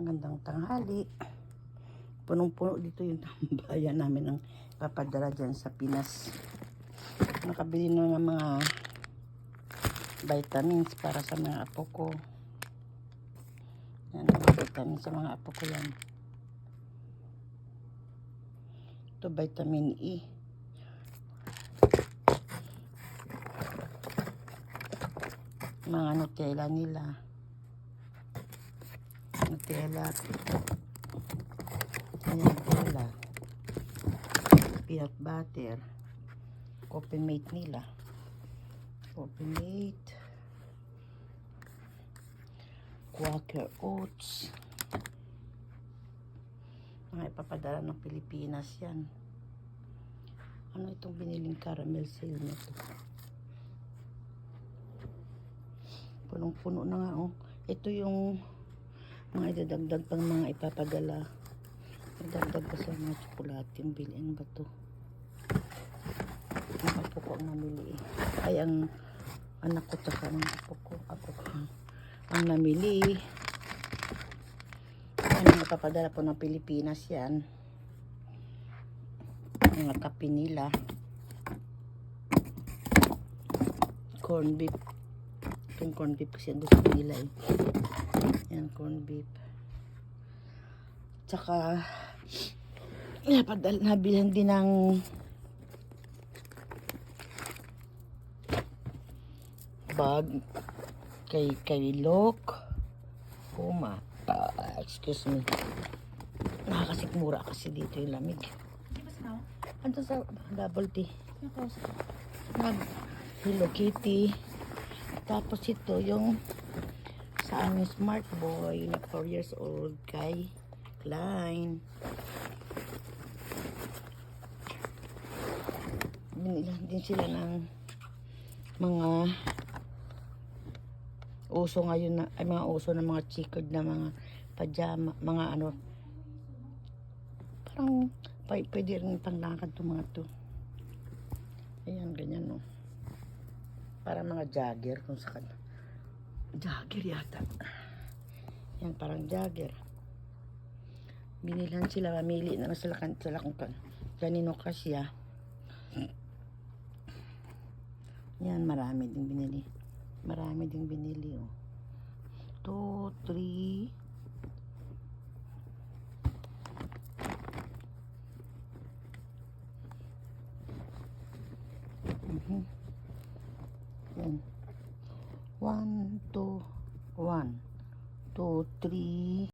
Magandang tanghali. Punong-puno dito yung tambayan namin ng papadala dyan sa Pinas. Nakabili na ng mga vitamins para sa mga apo ko. Yan, mga vitamins sa mga apo ko yan. Ito, vitamin E. Mga Nutella nila. Nutella. Nutella. Peanut butter. Coffee mate nila. Coffee mate. Quaker oats. Mga ipapadala ng Pilipinas yan. Ano itong biniling caramel sale na ito? Punong-puno na nga, oh. Ito yung mga idadagdag pang mga ipapadala. Idadagdag pa sa mga tsokolate. Yung bilhin ba ito? Ang apo ko ang namili, eh. Ay, ang anak ko tsaka ang apo ko. Ang namili. Ang ipapadala po ng Pilipinas yan. Mga kape nila. Corn beef. Yung corn beef kasi ang gusto nila, eh. Yan, corn beef. Tsaka nabilhan din ng bag kay Lok Puma. Excuse me. Nakakasikmura kasi dito yung lamig. Ano sa bubble tea? Hello Kitty. Tapos ito yung sa aming smart boy na 4 years old kay Klein. Binilan din sila ng mga uso ngayon na, ay mga uso ng mga checkered na mga pajama, mga ano, parang pwede rin panglakad to mga to. Ayan, ganyan, no. Para mga jogger kung saan. Jogger yata. Yan, parang jogger. Binilan sila, mamili na sila kung kanino kasya. Yan, marami ding binili. Marami ding binili, oh. 2, 3,